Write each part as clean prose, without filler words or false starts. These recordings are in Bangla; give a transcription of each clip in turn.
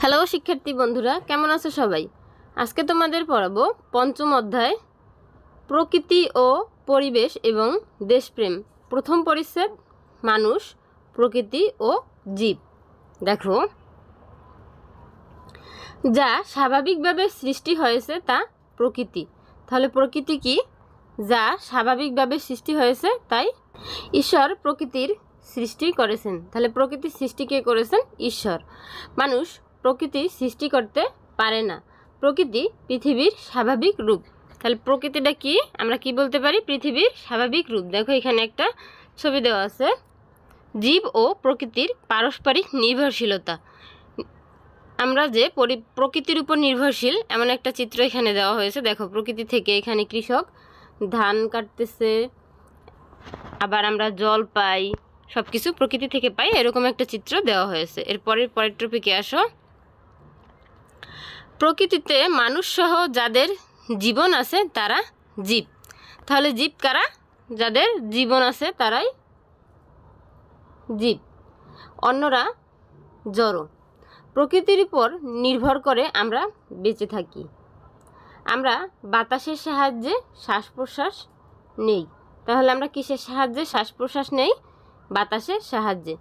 হ্যালো শিক্ষার্থী বন্ধুরা, কেমন আছো সবাই? আজকে তোমাদের পড়াবো পঞ্চম অধ্যায় প্রকৃতি ও পরিবেশ এবং দেশপ্রেম, প্রথম পরিচ্ছেদ মানুষ, প্রকৃতি ও জীব। দেখো, যা স্বাভাবিকভাবে সৃষ্টি হয়েছে তা প্রকৃতি। তাহলে প্রকৃতি কি? যা স্বাভাবিকভাবে সৃষ্টি হয়েছে তাই ঈশ্বর প্রকৃতির সৃষ্টি করেছেন। তাহলে প্রকৃতির সৃষ্টি কে করেছেন? ঈশ্বর। মানুষ প্রকৃতি সৃষ্টি করতে পারে না। প্রকৃতি পৃথিবীর স্বাভাবিক রূপ। তাহলে প্রকৃতিটা কি? আমরা কি বলতে পারি? পৃথিবীর স্বাভাবিক রূপ। দেখো, এখানে একটা ছবি দেওয়া আছে, জীব ও প্রকৃতির পারস্পরিক নির্ভরশীলতা। আমরা যে প্রকৃতির উপর নির্ভরশীল এমন একটা চিত্র এখানে দেওয়া হয়েছে। দেখো, প্রকৃতি থেকে এখানে কৃষক ধান কাটতেছে, আবার আমরা জল পাই, সব কিছু প্রকৃতি থেকে পাই, এরকম একটা চিত্র দেওয়া হয়েছে। পরের টপিকে আসো। প্রকৃতিতে মানুষ সহ যাদের জীবন আছে তারা জীব। তাহলে জীব কারা? যাদের জীবন আছে তারাই জীব, অন্যরা জড়। প্রকৃতির উপর নির্ভর করে আমরা বেঁচে থাকি। আমরা বাতাসের সাহায্যে শ্বাস প্রশ্বাস নেই। তাহলে আমরা কিসের সাহায্যে শ্বাস প্রশ্বাস নেই? বাতাসের সাহায্যে।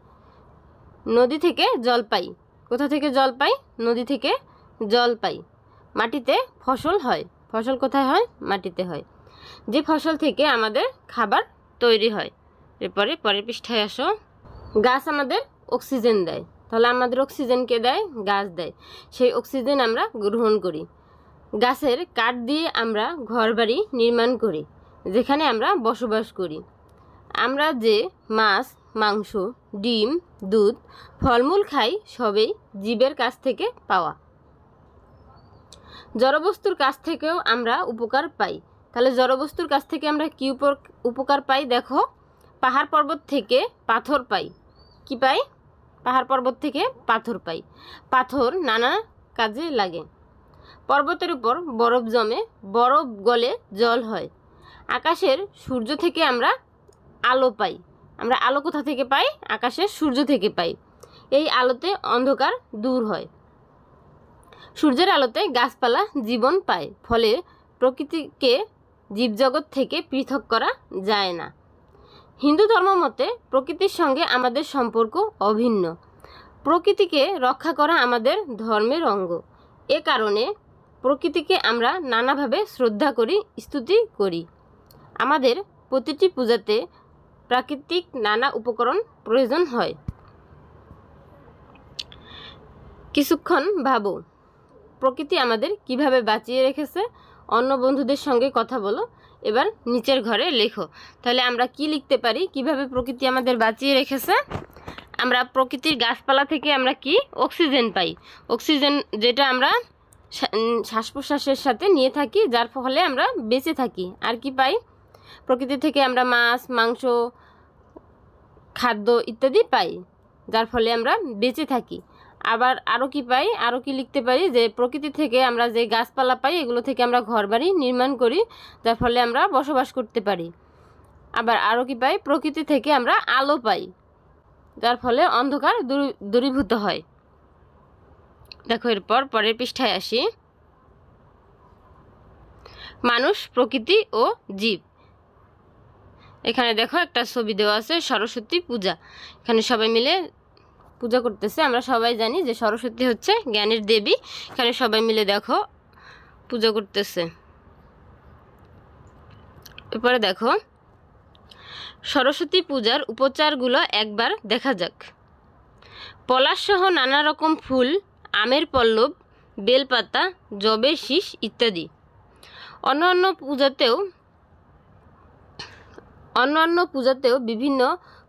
নদী থেকে জল পাই। কোথা থেকে জল পাই? নদী থেকে জল পাই। মাটিতে ফসল হয়। ফসল কোথায় হয়? মাটিতে হয়। যে ফসল থেকে আমাদের খাবার তৈরি হয়। পরের পৃষ্ঠায় আসো। গাছ আমাদের অক্সিজেন দেয়। তাহলে আমাদের অক্সিজেন কে দেয়? গাছ দেয়। সেই অক্সিজেন আমরা গ্রহণ করি। গাছের কাঠ দিয়ে আমরা ঘরবাড়ি নির্মাণ করি, যেখানে আমরা বসবাস করি। আমরা যে মাছ, মাংস, ডিম, দুধ, ফলমূল খাই, সবই জীবের কাছ থেকে পাওয়া। জড়বস্তুর কাছ থেকেও আমরা উপকার পাই। তাহলে জড়বস্তুর কাছ থেকে আমরা কি উপকার পাই? দেখো, পাহাড় পর্বত থেকে পাথর পাই। কি পাই? পাহাড় পর্বত থেকে পাথর পাই। পাথর নানা কাজে লাগে। পর্বতের উপর বরফ জমে, বরফ গলে জল হয়। আকাশের সূর্য থেকে আমরা আলো পাই। আমরা আলো কোথা থেকে পাই? আকাশের সূর্য থেকে পাই। এই আলোতে অন্ধকার দূর হয়। সূর্যের আলোতে গাছপালা জীবন পায়। ফলে প্রকৃতিকে জীবজগৎ থেকে পৃথক করা যায় না। হিন্দু ধর্ম মতে প্রকৃতির সঙ্গে আমাদের সম্পর্ক অভিন্ন। প্রকৃতিকে রক্ষা করা আমাদের ধর্মের অঙ্গ। এ কারণে প্রকৃতিকে আমরা নানাভাবে শ্রদ্ধা করি, স্তুতি করি। আমাদের প্রতিটি পূজাতে প্রাকৃতিক নানা উপকরণ প্রয়োজন হয়। কিছুক্ষণ ভাবো, প্রকৃতি আমাদের কিভাবে বাঁচিয়ে রেখেছে। অন্য বন্ধুদের সঙ্গে কথা বলো। এবার নিচের ঘরে লেখো। তাহলে আমরা কি লিখতে পারি? কিভাবে প্রকৃতি আমাদের বাঁচিয়ে রেখেছে? আমরা প্রকৃতির গাছপালা থেকে আমরা কি? অক্সিজেন পাই। অক্সিজেন যেটা আমরা শ্বাস প্রশ্বাসের সাথে নিয়ে থাকি, যার ফলে আমরা বেঁচে থাকি। আর কি পাই? প্রকৃতি থেকে আমরা মাছ, মাংস, খাদ্য ইত্যাদি পাই, যার ফলে আমরা বেঁচে থাকি। আবার আরও কি পাই? আরও কি লিখতে পারি? যে প্রকৃতি থেকে আমরা যে গাছপালা পাই, এগুলো থেকে আমরা ঘরবাড়ি নির্মাণ করি, যার ফলে আমরা বসবাস করতে পারি। আবার আরও কি পাই? প্রকৃতি থেকে আমরা আলো পাই, যার ফলে অন্ধকার দূরীভূত হয়। দেখো, পরের পৃষ্ঠায় আসি। মানুষ, প্রকৃতি ও জীব। এখানে দেখো একটা ছবি দেওয়া আছে, সরস্বতী পূজা। এখানে সবাই মিলে পূজা করতেছে। আমরা সবাই জানি যে সরস্বতী হচ্ছে জ্ঞানের দেবী। এখানে সবাই মিলে দেখো পূজা করতেছে। এরপরে দেখো, সরস্বতী পূজার উপচারগুলো একবার দেখা যাক। পলাশসহ নানা রকম ফুল, আমের পল্লব, বেলপাতা, জবের শীষ ইত্যাদি। অন্যান্য পূজাতেও বিভিন্ন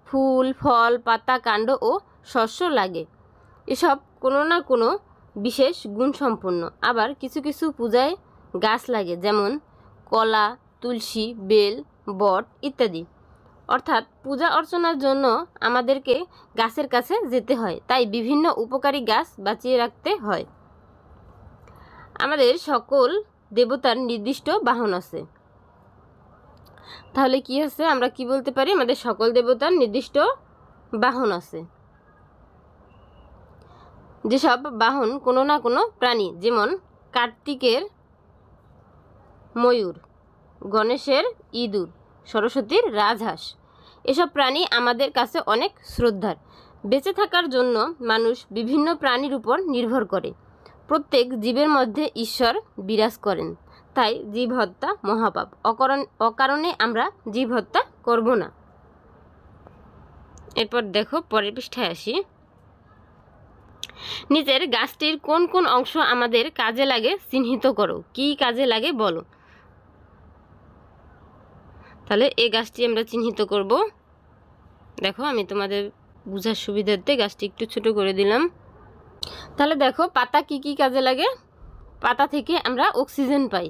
ফুল, ফল, পাতা, কাণ্ড ও শস্য লাগে। এসব কোনো না কোনো বিশেষ গুণসম্পন্ন। আবার কিছু কিছু পূজায় গাছ লাগে, যেমন কলা, তুলসী, বেল, বট ইত্যাদি। অর্থাৎ পূজা অর্চনার জন্য আমাদেরকে গাছের কাছে যেতে হয়, তাই বিভিন্ন উপকারী গাছ বাঁচিয়ে রাখতে হয়। আমাদের সকল দেবতার নির্দিষ্ট বাহন আছে। তাহলে কি আছে? আমরা কি বলতে পারি? আমাদের সকল দেবতার নির্দিষ্ট বাহন আছে। যেসব বাহন কোনো না কোনো প্রাণী, যেমন কার্তিকের ময়ূর, গণেশের ইঁদুর, সরস্বতীর রাজহাঁস, এসব প্রাণী আমাদের কাছে অনেক শ্রদ্ধার। বেঁচে থাকার জন্য মানুষ বিভিন্ন প্রাণীর উপর নির্ভর করে। প্রত্যেক জীবের মধ্যে ঈশ্বর বিরাজ করেন, তাই জীব হত্যা মহাপাপ। অকারণে আমরা জীব হত্যা করব না। এরপর দেখো পরের পৃষ্ঠায় আসি। নিচের গাছটির কোন কোন অংশ আমাদের কাজে লাগে চিহ্নিত করো। কি কাজে লাগে বলো। তাহলে এই গাছটি আমরা চিহ্নিত করব। দেখো আমি তোমাদের বোঝার সুবিধার্থে গাছটি একটু ছোট করে দিলাম। তাহলে দেখো পাতা কি কি কাজে লাগে। পাতা থেকে আমরা অক্সিজেন পাই,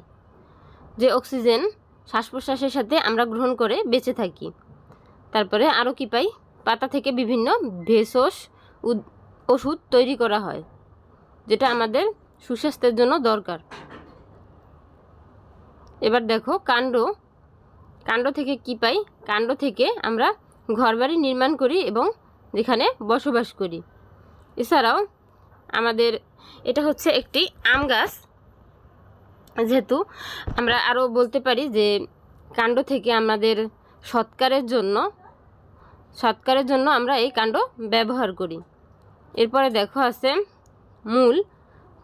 যে অক্সিজেন শ্বাস প্রশ্বাসের সাথে আমরা গ্রহণ করে বেঁচে থাকি। তারপরে আরও কি পাই, পাতা থেকে বিভিন্ন ভেষজ ওষুধ তৈরি করা হয়, যেটা আমাদের সুস্বাস্থ্যের জন্য দরকার। এবার দেখো কাণ্ড থেকে কি পাই। কাণ্ড থেকে আমরা ঘরবাড়ি নির্মাণ করি এবং যেখানে বসবাস করি। এছাড়াও আমাদের এটা হচ্ছে একটি আম গাছ, যেহেতু আমরা আরও বলতে পারি যে কাণ্ড থেকে আমাদের সৎকারের জন্য আমরা এই কাণ্ড ব্যবহার করি। এরপরে দেখো আছে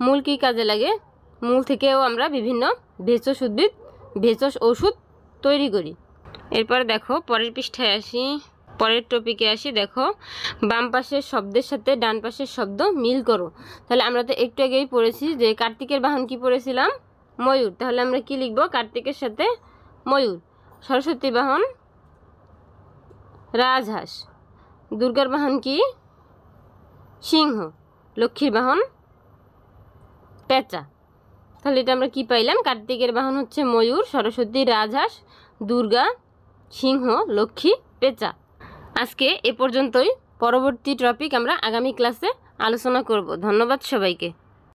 মূল কি কাজে লাগে। মূল থেকেও আমরা বিভিন্ন ভেষজ ওষুধ তৈরি করি। এরপরে দেখো পরের পৃষ্ঠায় আসি, পরের টপিকে আসি। দেখো বাম পাশের শব্দের সাথে ডান পাশের শব্দ মিল করো। তাহলে আমরা তো একটু আগেই পড়েছি যে কার্তিকের বাহন কি পড়েছিলাম, ময়ূর। তাহলে আমরা কি লিখব, কার্তিকের সাথে ময়ূর। সরস্বতী বাহন রাজহাঁস। দুর্গার বাহন কি, সিংহ। লক্ষ্মীর বাহন পেঁচা। তাহলে এটা আমরা কি পাইলাম, কার্তিকের বাহন হচ্ছে ময়ূর, সরস্বতী রাজহাঁস, দুর্গা সিংহ, লক্ষ্মী পেঁচা। আজকে এ পর্যন্তই। পরবর্তী টপিক আমরা আগামী ক্লাসে আলোচনা করব। ধন্যবাদ সবাইকে।